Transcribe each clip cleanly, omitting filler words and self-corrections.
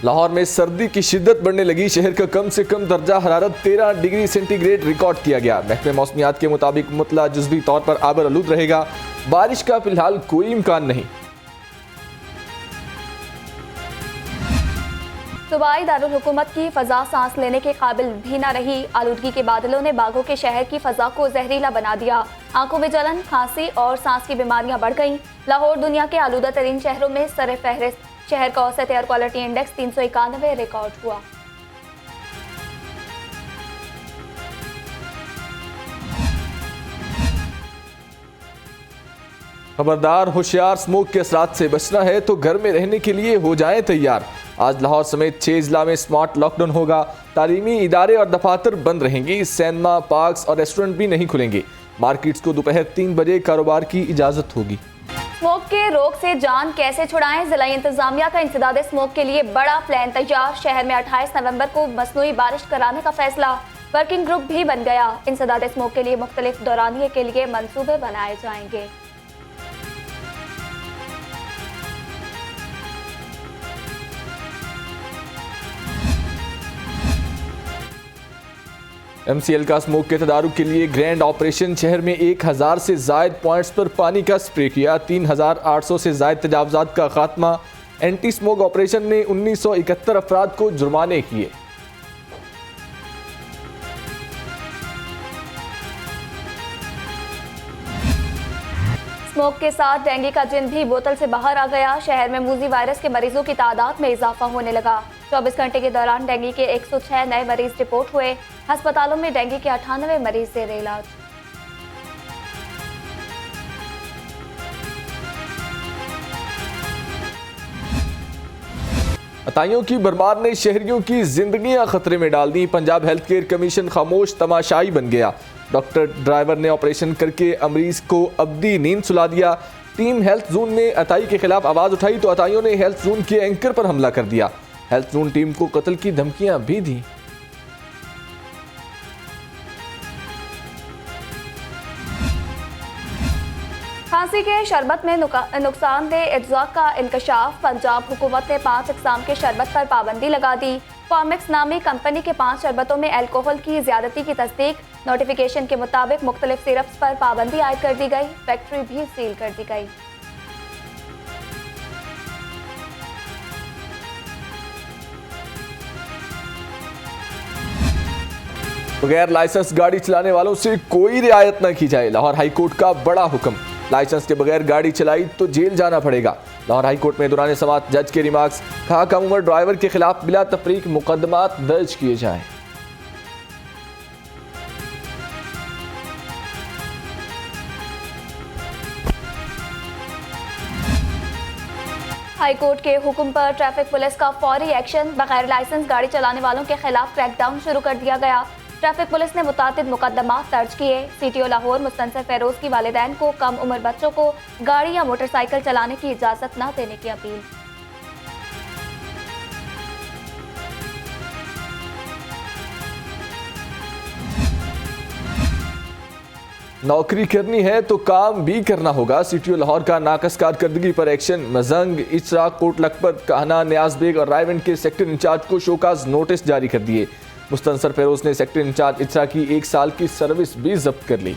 लाहौर में सर्दी की शिद्दत बढ़ने लगी। शहर का कम से कम दर्जा हरारत 13 डिग्री सेंटीग्रेड रिकॉर्ड किया गया। महकमे मौसमियात के मुताबिक मुतला जुज़वी तौर पर आबर आलूद रहेगा। बारिश का फिलहाल कोई इम्कान नहीं। सूबाई दारुल हुकूमत की फ़ज़ा सांस लेने के काबिल भी न रही। आलूदगी के बादलों ने बागों के शहर की फ़ज़ा को जहरीला बना दिया। आंखों में जलन, खांसी और सांस की बीमारियां बढ़ गईं। लाहौर दुनिया के आलूदा तरीन शहरों में सर फहरिस्त। शहर का औसत एयर क्वालिटी इंडेक्स 391 रिकॉर्ड हुआ। खबरदार, होशियार, स्मोक के असरात से बचना है तो घर में रहने के लिए हो जाएं तैयार। आज लाहौर समेत 6 जिला में स्मार्ट लॉकडाउन होगा। तालीमी इदारे और दफातर बंद रहेंगी। सिनेमा, पार्क्स और रेस्टोरेंट भी नहीं खुलेंगे। मार्केट्स को दोपहर 3 बजे कारोबार की इजाजत होगी। स्मोक के रोग से जान कैसे छुड़ाएं? जिला इंतजामिया का इंसदाद स्मोक के लिए बड़ा प्लान तैयार। शहर में 28 नवंबर को मसनूई बारिश कराने का फैसला। वर्किंग ग्रुप भी बन गया। इंसदाद स्मोक के लिए मुख्तलिफ दौरानिये के लिए मंसूबे बनाए जाएंगे। MCL का स्मोक के तदारुक के लिए ग्रैंड ऑपरेशन। शहर में 1000 से जायद पॉइंट्स पर पानी का स्प्रे किया। 3800 से जायद तजावजात का खात्मा। एंटी स्मोक ऑपरेशन ने 1971 अफराद को जुर्माने किए। स्मोक के साथ डेंगू का जिन भी बोतल से बाहर आ गया। शहर में मूजी वायरस के मरीजों की तादाद में इजाफा होने लगा। 24 घंटे के दौरान डेंगू के 106 नए मरीज रिपोर्ट हुए। अस्पतालों में डेंगू के 98 मरीज जेर इलाज। अताइयों की बरमार ने शहरियों की जिंदगियां खतरे में डाल दी। पंजाब हेल्थ केयर कमीशन खामोश तमाशाई बन गया। डॉक्टर ड्राइवर ने ऑपरेशन करके मरीज को अब्दी नींद सुला दिया। टीम हेल्थ जोन ने अताई के खिलाफ आवाज उठाई तो अताइयों ने हेल्थ जोन के एंकर पर हमला कर दिया। हेल्थ जोन टीम को कत्ल की धमकियां भी दी। खांसी के शरबत में नुकसानदेह अज्जा का इंकशाफ। पंजाब हुकूमत ने 5 इकसाम के शरबत पर पाबंदी लगा दी। कॉमिक्स नामी कंपनी के 5 शरबतों में अल्कोहल की ज्यादती की तस्दीक। नोटिफिकेशन के मुताबिक मुख्तलिफ सिरप्स पर पाबंदी आयद कर दी गई। फैक्ट्री भी सील कर दी गई। बगैर लाइसेंस गाड़ी चलाने वालों से कोई रियायत न की जाए। लाहौर हाईकोर्ट का बड़ा हुक्म। लाइसेंस के बगैर गाड़ी चलाई तो जेल जाना पड़ेगा। लाहौर हाईकोर्ट में दौरान समाअत जज के रिमार्क्स। कहा कम उम्र ड्राइवर के खिलाफ बिला तफरीक मुकदमात दर्ज किए जाएं। हाईकोर्ट के हुक्म पर ट्रैफिक पुलिस का फौरी एक्शन। बगैर लाइसेंस गाड़ी चलाने वालों के खिलाफ क्रैकडाउन शुरू कर दिया गया। ट्रैफिक पुलिस ने मुतादिद मुकदमात दर्ज किए। CTO लाहौर मुस्तनसर फेरोज की वालिदैन को कम उम्र बच्चों को गाड़ी या मोटरसाइकिल चलाने की इजाजत न देने की अपील। नौकरी करनी है तो काम भी करना होगा। CTO लाहौर का नाकस कारकर्दगी पर एक्शन। मजंग, इचरा, कोट लखपत, काहना, नियाज बेग और रायवंड के सेक्टर इंचार्ज को शोकाज नोटिस जारी कर दिए। मुस्तनसर फेरोज ने सेक्टर इंचार्ज इचरा की 1 साल की सर्विस भी जब्त कर ली।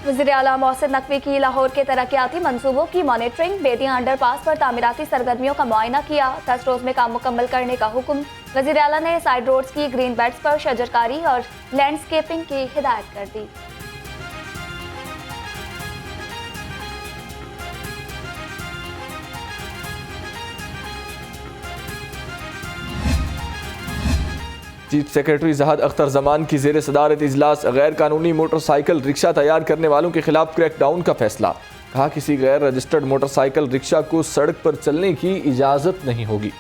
वज़ीर आला मोहसिन नकवी की लाहौर के तरक्याती मंसूबों की मॉनिटरिंग। बेदियां अंडरपास पर तामीराती सरगर्मियों का मुआयना किया। 10 रोज में काम मुकम्मल करने का हुक्म। वज़ीर आला ने साइड रोड्स की ग्रीन बेल्ट्स पर शजरकारी और लैंडस्केपिंग की हिदायत कर दी। चीफ सेक्रेटरी जहाद अख्तर जमान की जेर सदारत इजलास। गैर कानूनी मोटरसाइकिल रिक्शा तैयार करने वालों के खिलाफ क्रैकडाउन का फैसला। कहा किसी गैर रजिस्टर्ड मोटरसाइकिल रिक्शा को सड़क पर चलने की इजाजत नहीं होगी।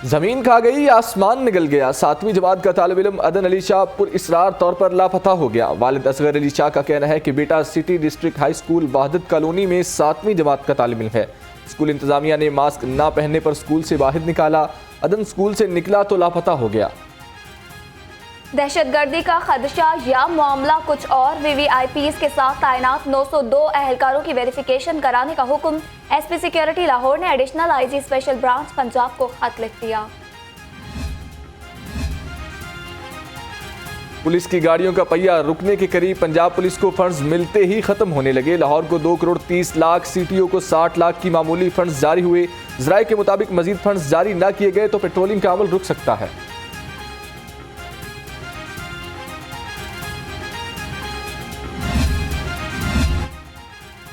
जमीन खा गई, आसमान निकल गया। 7वीं जमात का तालिब इल्म अदन अली शाह पुरइसरार तौर पर लापता हो गया। वालिद असगर अली शाह का कहना है कि बेटा city district high school Wahdat colony में 7वीं जमात का तालिब इल्म है। स्कूल इंतजामिया ने मास्क ना पहनने पर स्कूल से बाहर निकाला। अदन स्कूल से निकला तो लापता हो गया। दहशतगर्दी का खदशा या मामला कुछ और। वीवीआईपीज़ के साथ तैनात 902 अहलकारों की वेरिफिकेशन कराने का हुक्म। एसपी सिक्योरिटी लाहौर ने additional IG special branch Punjab को खत लिख दिया। पुलिस की गाड़ियों का पहिया रुकने के करीब। पंजाब पुलिस को फंड्स मिलते ही खत्म होने लगे। लाहौर को 2 करोड़ 30 लाख, सीटीओ को 60 लाख की मामूली फंड्स जारी हुए। ज़राए के मुताबिक मजीद फंड्स जारी न किए गए तो पेट्रोलिंग का अमल रुक सकता है।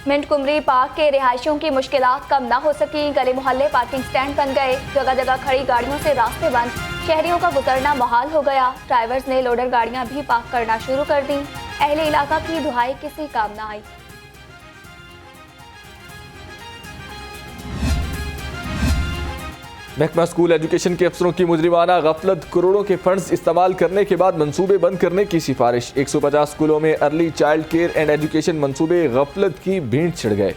मिंट कुमरी पार्क के रिहायशियों की मुश्किलात कम ना हो सकी। गली मोहल्ले पार्किंग स्टैंड बन गए। जगह जगह खड़ी गाड़ियों से रास्ते बंद। शहरियों का गुजरना मुहाल हो गया। ड्राइवर्स ने लोडर गाड़ियां भी पार्क करना शुरू कर दी। अहले इलाका की दुहाई किसी काम ना आई। महकमा स्कूल एजुकेशन के अफसरों की मुजरिमाना गफलत। करोड़ों के फंड्स इस्तेमाल करने के बाद मंसूबे बंद करने की सिफारिश। 150 स्कूलों में early child care and education मंसूबे गफलत की भीड़ छिड़ गए।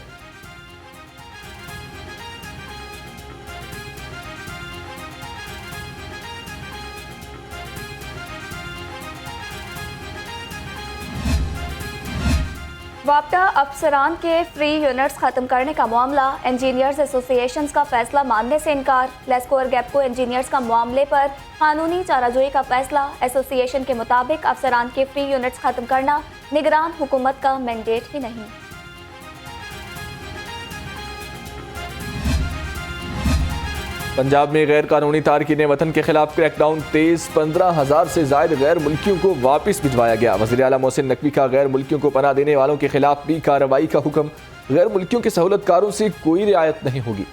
वापटा अफसरान के फ्री यूनिट्स खत्म करने का मामला। इंजीनियर्स एसोसिएशंस का फैसला मानने से इनकार। लेस्को और गैपको इंजीनियर्स का मामले पर कानूनी चाराजोई का फैसला। एसोसिएशन के मुताबिक अफसरान के फ्री यूनिट्स खत्म करना निगरान हुकूमत का मैंडेट ही नहीं। पंजाब में गैर कानूनी तारकीन वतन के खिलाफ क्रैकडाउन तेज। 15,000 से जायद गैर मुल्कियों को वापस भिजवाया गया। वज़ीर आला मोहसिन नकवी का गैर मुल्कियों को पनाह देने वालों के खिलाफ भी कार्रवाई का हुक्म। गैर मुल्कियों के सहूलतकारों से कोई रियायत नहीं होगी।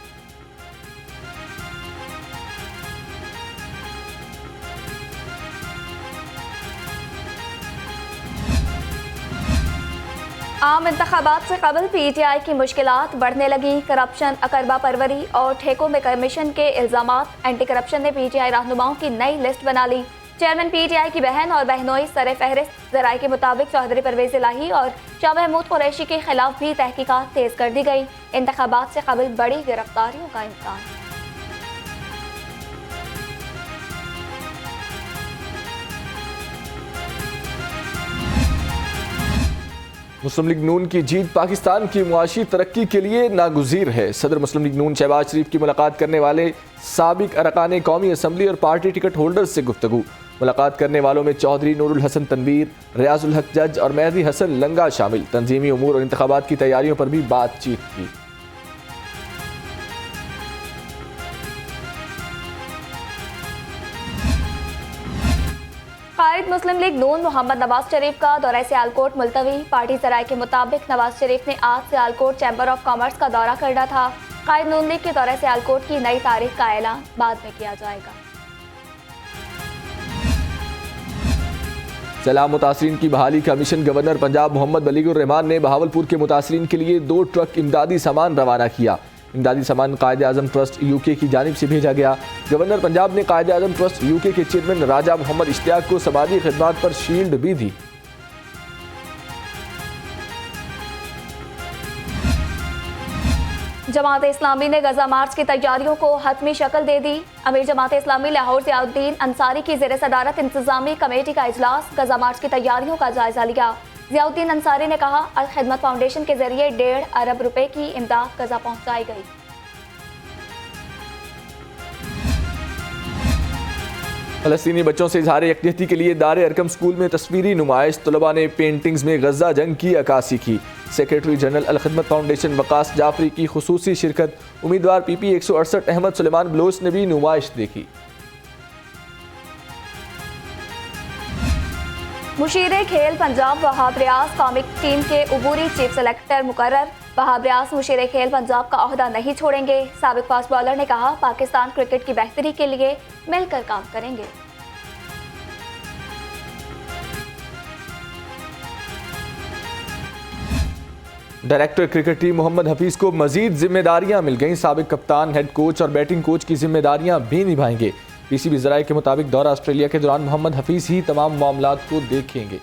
आम इंतखाबात से कबल पीटीआई की मुश्किलात बढ़ने लगी। करप्शन, अकरबा परवरी और ठेकों में कमीशन के इल्जामात। एंटी करप्शन ने पीटीआई रहनुमाओं की नई लिस्ट बना ली। चेयरमैन पीटीआई की बहन और बहनोई सरे फहरिस्त। ज़राए के मुताबिक चौधरी परवेज इलाही और शाह महमूद कुरैशी के खिलाफ भी तहकीकात तेज कर दी गई। इंतखाबात से कबल बड़ी गिरफ्तारियों का इम्कान। मुस्लिम लीग नून की जीत पाकिस्तान की मुआशी तरक्की के लिए नागुज़ीर है। सदर मुस्लिम लीग नून शहबाज शरीफ की मुलाकात करने वाले साबिक अरकान कौमी असम्बली और पार्टी टिकट होल्डर्स से गुफ्तगू। मुलाकात करने वालों में चौधरी नूरुल हसन तनवीर, रियाजुल हक जज और मेहदी हसन लंगा शामिल। तंजीमी उमूर और इंतखाबात की तैयारियों पर भी बातचीत की। कायद मुस्लिम लीग नून मोहम्मद नवाज शरीफ का दौरा सियालकोट मुलतवी। पार्टी ज़राए के मुताबिक नवाज शरीफ ने आज सियालकोट चैम्बर ऑफ कॉमर्स का दौरा करना था। कायद नून लीग के दौरा सियालकोट की नई तारीख का ऐलान बाद में किया जाएगा। सैलाब मुतासरीन की बहाली का मिशन। गवर्नर पंजाब मोहम्मद बलीगुर रहमान ने बहावलपुर के मुतासरीन के लिए 2 ट्रक इमदादी सामान रवाना किया। इमदादी सामान कायदे आज़म ट्रस्ट यूके की जानिब से भेजा गया। गवर्नर पंजाब ने कायदे आज़म ट्रस्ट यूके के चेयरमैन राजा मोहम्मद इश्तियाक को समाजी खिदमात पर शील्ड भी दी। जमात इस्लामी ने गजा मार्च की तैयारियों को हतमी शक्ल दे दी। अमीर जमात इस्लामी लाहौर ज़ियाउद्दीन अंसारी की ज़ेर सदारत इंतजामी कमेटी का इजलास। गजा मार्च की तैयारियों का जायजा लिया। ज़ियाउद्दीन अंसारी ने कहा, अल खिदमत फाउंडेशन के जरिए 1.5 अरब रुपए की इमदाद गजा पहुंचाई गई। फलस्तीनी बच्चों से इजहार यकजहती के लिए दारे अरकम स्कूल में तस्वीरी नुमाइश। तलबा ने पेंटिंग्स में गजा जंग की अक्कासी की। सेक्रेटरी जनरल अल खिदमत फाउंडेशन वकास जाफरी की खुसूसी शिरकत। उम्मीदवार PP 168 अहमद सुलेमान बलोच ने भी नुमाइश देखी। मुशीर खेल पंजाब वहाब रियाज कॉमिक टीम के उबूरी चीफ सेलेक्टर मुकर्रर। वहाब रियाज मुशीर खेल पंजाब का ओहदा नहीं छोड़ेंगे। साबिक फास्ट बॉलर ने कहा, पाकिस्तान क्रिकेट की बेहतरी के लिए मिलकर काम करेंगे। Director cricket team Mohammad Hafeez को मजीद जिम्मेदारियां मिल गईं। साबिक कप्तान, हेड कोच और बैटिंग कोच की जिम्मेदारियां भी निभाएंगे। पीसीबी ज़राए के मुताबिक दौरा ऑस्ट्रेलिया के दौरान मोहम्मद हफीज ही तमाम मामलात को देखेंगे।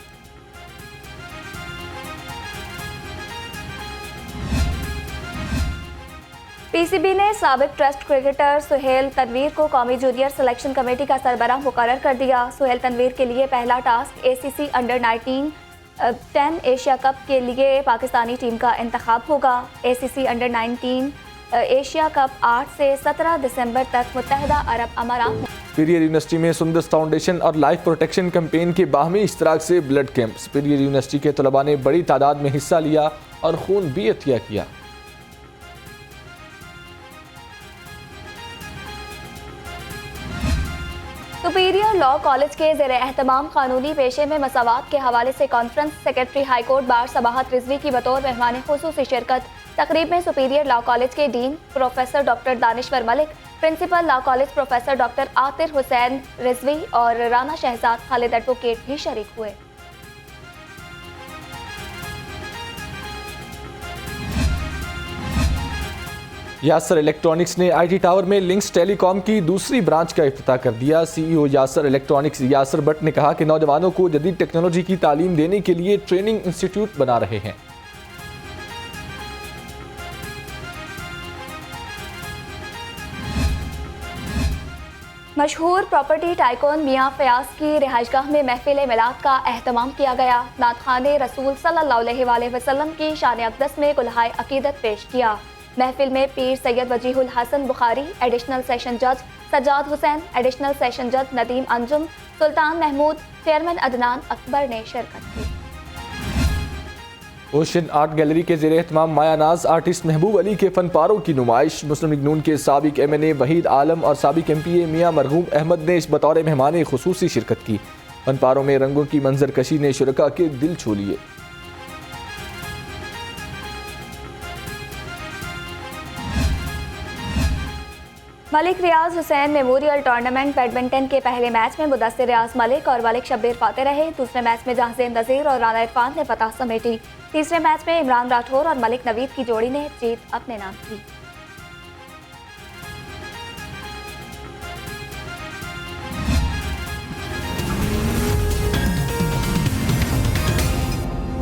पीसीबी ने साबिक टेस्ट क्रिकेटर सुहेल तनवीर को कौमी जूनियर सिलेक्शन कमेटी का सरबराह मुकर्रर कर दिया। सुहेल तनवीर के लिए पहला task ACC under 10 Asia cup के लिए पाकिस्तानी टीम का इंतखाब होगा। एसीसी अंडर 19 एशिया कप 8 से 17 दिसंबर तक मुत्तहिदा अरब अमारात में। सुपीरियर यूनिवर्सिटी में सुंदस फाउंडेशन और लाइफ प्रोटेक्शन कैंपेन के बाहमी इश्तराक से ब्लड कैंप। सुपीरियर यूनिवर्सिटी के तलबा ने बड़ी तादाद में हिस्सा लिया और खून भी अतिया किया। सुपीरियर लॉ कॉलेज के ज़ेरे एहतमाम कानूनी पेशे में मसावात के हवाले से conference secretary high court bar Sabahat Rizvi की बतौर मेहमान खुसूसी शिरकत। तकरीब में सुपीरियर लॉ कॉलेज के dean professor doctor Danishwar Malik, principal law college professor doctor Atir Hussain Rizvi और राना शहजाद खालिद एडवोकेट भी शरीक हुए। यासर इलेक्ट्रॉनिक्स ने आईटी टावर में लिंक्स टेलीकॉम की दूसरी ब्रांच का इफ्तिताह कर दिया। सीईओ यासर इलेक्ट्रॉनिक्स यासर भट्ट ने कहा कि नौजवानों को जदीद टेक्नोलॉजी की तालीम देने के लिए ट्रेनिंग इंस्टीट्यूट बना रहे हैं। मशहूर प्रॉपर्टी टाइकून मियां फयाज की रिहाइशगाह में महफिल मिलाद का एहतमाम किया गया। नातखाने रसूल सल्लल्लाहु अलैहि वसल्लम की शान अक़दस में गुलहाए अकीदत पेश किया। महफिल में पीर सैयद वजीहुल हसन बुखारी, एडिशनल सेशन जज सज्जाद हुसैन, एडिशनल सेशन जज नदीम अंजुम, सुल्तान महमूद, चेयरमैन अदनान अकबर ने शिरकत की। ओशन आर्ट गैलरी के ज़ेरे एहतमाम मायानाज आर्टिस्ट महबूब अली के फनपारों की नुमाइश। मुस्लिम लीग नून के साबिक MNA वहीद आलम और साबिक MPA मियां मरहूम अहमद ने इस बतौर मेहमान खुसूसी शिरकत की। फनपारों में रंगों की मंजर कशी ने शुरका के दिल छू लिए। मलिक रियाज हुसैन मेमोरियल टूर्नामेंट बैडमिंटन के पहले मैच में मुदस्सिर रियाज मलिक और मलिक शब्बीर फाते रहे। दूसरे मैच में जहांज़ेब नज़ीर और राना इरफान ने फतह समेटी। तीसरे मैच में इमरान राठौर और मलिक नवीद की जोड़ी ने जीत अपने नाम की।